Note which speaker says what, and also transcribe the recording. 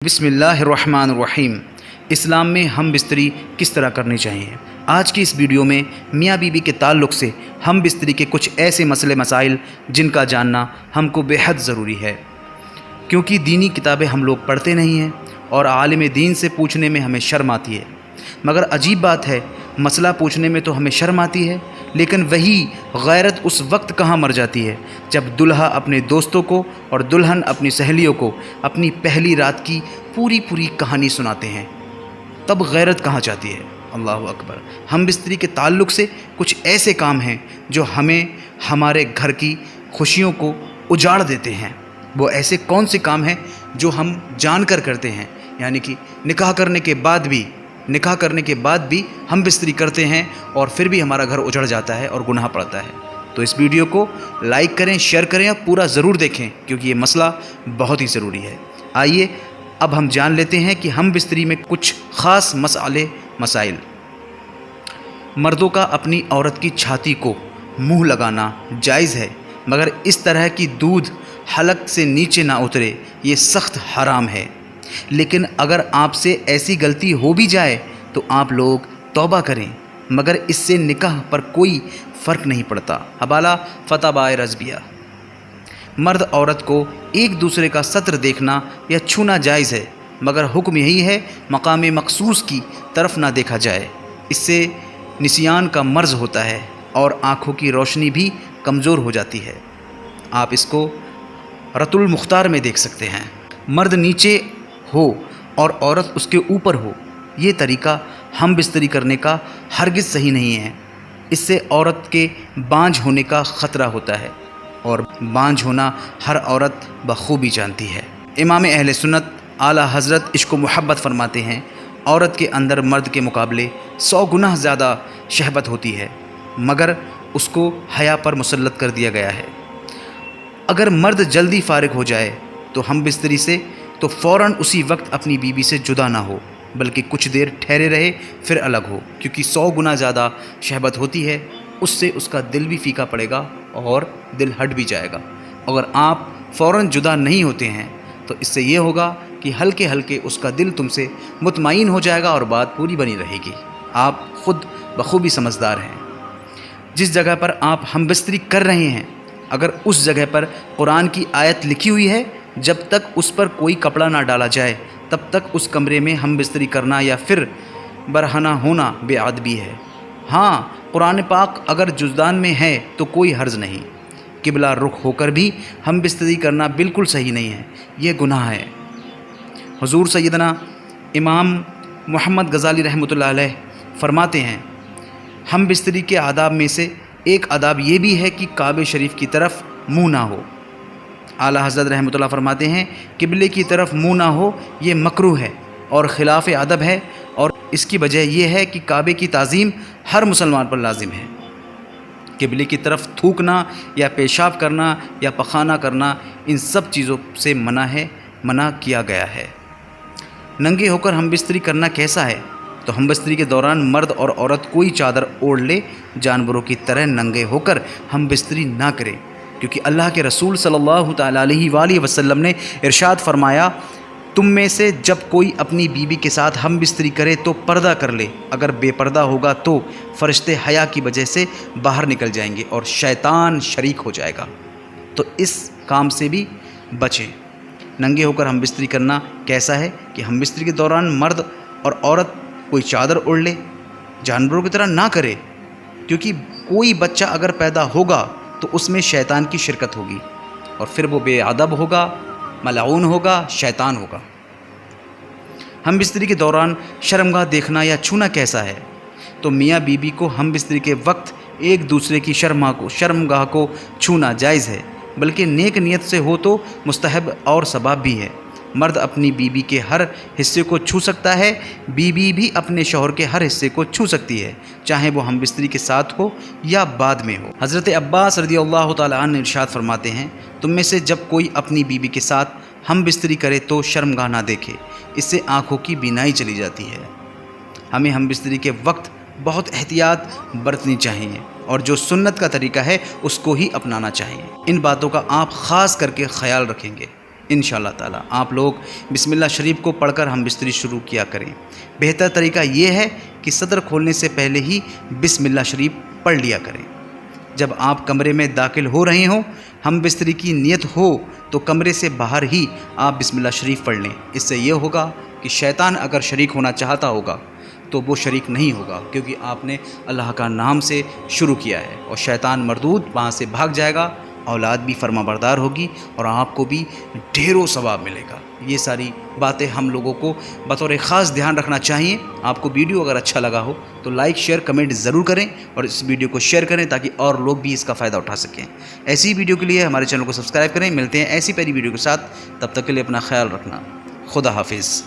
Speaker 1: بسم اللہ الرحمن الرحیم۔ اسلام میں ہم بستری کس طرح کرنی چاہیے؟ آج کی اس ویڈیو میں میاں بیوی کے تعلق سے ہم بستری کے کچھ ایسے مسائل جن کا جاننا ہم کو بے حد ضروری ہے، کیونکہ دینی کتابیں ہم لوگ پڑھتے نہیں ہیں اور عالم دین سے پوچھنے میں ہمیں شرم آتی ہے۔ مگر عجیب بات ہے، مسئلہ پوچھنے میں تو ہمیں شرم آتی ہے، لیکن وہی غیرت اس وقت کہاں مر جاتی ہے جب دلہا اپنے دوستوں کو اور دلہن اپنی سہیلیوں کو اپنی پہلی رات کی پوری کہانی سناتے ہیں، تب غیرت کہاں جاتی ہے؟ اللہ اکبر۔ ہم بستری کے تعلق سے کچھ ایسے کام ہیں جو ہمیں ہمارے گھر کی خوشیوں کو اجاڑ دیتے ہیں۔ وہ ایسے کون سے کام ہیں جو ہم جان کر کرتے ہیں، یعنی کہ نکاح کرنے کے بعد بھی ہم بستری کرتے ہیں اور پھر بھی ہمارا گھر اجڑ جاتا ہے اور گناہ پڑتا ہے۔ تو اس ویڈیو کو لائک کریں، شیئر کریں اور پورا ضرور دیکھیں، کیونکہ یہ مسئلہ بہت ہی ضروری ہے۔ آئیے اب ہم جان لیتے ہیں کہ ہم بستری میں کچھ خاص مسائل۔ مردوں کا اپنی عورت کی چھاتی کو منہ لگانا جائز ہے، مگر اس طرح کی دودھ حلق سے نیچے نہ اترے، یہ سخت حرام ہے۔ لیکن اگر آپ سے ایسی غلطی ہو بھی جائے تو آپ لوگ توبہ کریں، مگر اس سے نکاح پر کوئی فرق نہیں پڑتا۔ حوالہ فتح بائے رضویہ۔ مرد عورت کو ایک دوسرے کا سطر دیکھنا یا چھونا جائز ہے، مگر حکم یہی ہے مقام مخصوص کی طرف نہ دیکھا جائے، اس سے نسیان کا مرض ہوتا ہے اور آنکھوں کی روشنی بھی کمزور ہو جاتی ہے۔ آپ اس کو رت المختار میں دیکھ سکتے ہیں۔ مرد نیچے ہو اور عورت اس کے اوپر ہو، یہ طریقہ ہم بستری کرنے کا ہرگز صحیح نہیں ہے۔ اس سے عورت کے بانجھ ہونے کا خطرہ ہوتا ہے، اور بانجھ ہونا ہر عورت بخوبی جانتی ہے۔ امام اہل سنت اعلیٰ حضرت عشق و محبت فرماتے ہیں، عورت کے اندر مرد کے مقابلے 100 گنا زیادہ شہوت ہوتی ہے، مگر اس کو حیا پر مسلط کر دیا گیا ہے۔ اگر مرد جلدی فارغ ہو جائے تو ہم بستری سے، تو فوراً اسی وقت اپنی بیوی سے جدا نہ ہو، بلکہ کچھ دیر ٹھہرے رہے پھر الگ ہو، کیونکہ 100 گنا زیادہ شہوت ہوتی ہے، اس سے اس کا دل بھی پھیکا پڑے گا اور دل ہٹ بھی جائے گا۔ اگر آپ فوراً جدا نہیں ہوتے ہیں تو اس سے یہ ہوگا کہ ہلکے اس کا دل تم سے مطمئن ہو جائے گا اور بات پوری بنی رہے گی۔ آپ خود بخوبی سمجھدار ہیں۔ جس جگہ پر آپ ہم بستری کر رہے ہیں، اگر اس جگہ پر قرآن کی آیت لکھی ہوئی ہے، جب تک اس پر کوئی کپڑا نہ ڈالا جائے تب تک اس کمرے میں ہم بستری کرنا یا پھر برہنہ ہونا بے ادبی ہے۔ ہاں، قرآن پاک اگر جزدان میں ہے تو کوئی حرج نہیں۔ قبلہ رخ ہو کر بھی ہم بستری کرنا بالکل صحیح نہیں ہے، یہ گناہ ہے۔ حضور سیدنا امام محمد غزالی رحمۃ اللہ علیہ فرماتے ہیں، ہم بستری کے آداب میں سے ایک آداب یہ بھی ہے کہ کعبہ شریف کی طرف منہ نہ ہو۔ اعلیٰ حضرت رحمۃ اللہ فرماتے ہیں، قبلے کی طرف منہ نہ ہو یہ مکروہ ہے اور خلاف ادب ہے، اور اس کی وجہ یہ ہے کہ کعبے کی تعظیم ہر مسلمان پر لازم ہے۔ قبلے کی طرف تھوکنا یا پیشاب کرنا یا پخانہ کرنا ان سب چیزوں سے منع کیا گیا ہے۔ ننگے ہو کر ہم بستری کرنا کیسا ہے؟ تو ہم بستری کے دوران مرد اور عورت کوئی چادر اوڑھ لے، جانوروں کی طرح ننگے ہو کر ہم بستری نہ کریں، کیونکہ اللہ کے رسول صلی اللہ تعالیٰ علیہ وآلہ وسلم نے ارشاد فرمایا، تم میں سے جب کوئی اپنی بیوی کے ساتھ ہم بستری کرے تو پردہ کر لے، اگر بے پردہ ہوگا تو فرشتے حیا کی وجہ سے باہر نکل جائیں گے اور شیطان شریک ہو جائے گا۔ تو اس کام سے بھی بچیں۔ ننگے ہو کر ہم بستری کرنا کیسا ہے کہ ہم بستری کے دوران مرد اور عورت کوئی چادر اوڑھ لے، جانوروں کی طرح نہ کرے، کیونکہ کوئی بچہ اگر پیدا ہوگا تو اس میں شیطان کی شرکت ہوگی اور پھر وہ بے ادب ہوگا، ملعون ہوگا، شیطان ہوگا۔ ہم بستری کے دوران شرمگاہ دیکھنا یا چھونا کیسا ہے؟ تو میاں بیوی کو ہم بستری کے وقت ایک دوسرے کی شرمگاہ کو چھونا جائز ہے، بلکہ نیک نیت سے ہو تو مستحب اور ثواب بھی ہے۔ مرد اپنی بیوی کے ہر حصے کو چھو سکتا ہے، بیوی بھی اپنے شوہر کے ہر حصے کو چھو سکتی ہے، چاہے وہ ہم بستری کے ساتھ ہو یا بعد میں ہو۔ حضرت عباس رضی اللہ تعالیٰ عنہ ارشاد فرماتے ہیں، تم میں سے جب کوئی اپنی بیوی کے ساتھ ہم بستری کرے تو شرمگاہ نہ دیکھے، اس سے آنکھوں کی بینائی چلی جاتی ہے۔ ہمیں ہم بستری کے وقت بہت احتیاط برتنی چاہیے اور جو سنت کا طریقہ ہے اس کو ہی اپنانا چاہیے۔ ان باتوں کا آپ خاص کر کے خیال رکھیں گے۔ انشاءاللہ تعالیٰ آپ لوگ بسم اللہ شریف کو پڑھ کر ہم بستری شروع کیا کریں۔ بہتر طریقہ یہ ہے کہ صدر کھولنے سے پہلے ہی بسم اللہ شریف پڑھ لیا کریں۔ جب آپ کمرے میں داخل ہو رہے ہوں، ہم بستری کی نیت ہو تو کمرے سے باہر ہی آپ بسم اللہ شریف پڑھ لیں۔ اس سے یہ ہوگا کہ شیطان اگر شریک ہونا چاہتا ہوگا تو وہ شریک نہیں ہوگا، کیونکہ آپ نے اللہ کا نام سے شروع کیا ہے، اور شیطان مردود وہاں سے بھاگ جائے گا، اولاد بھی فرما بردار ہوگی اور آپ کو بھی ڈھیروں ثواب ملے گا۔ یہ ساری باتیں ہم لوگوں کو بطور خاص دھیان رکھنا چاہیے۔ آپ کو ویڈیو اگر اچھا لگا ہو تو لائک شیئر کمنٹ ضرور کریں، اور اس ویڈیو کو شیئر کریں تاکہ اور لوگ بھی اس کا فائدہ اٹھا سکیں۔ ایسی ویڈیو کے لیے ہمارے چینل کو سبسکرائب کریں۔ ملتے ہیں ایسی پیاری ویڈیو کے ساتھ، تب تک کے لیے اپنا خیال رکھنا۔ خدا حافظ۔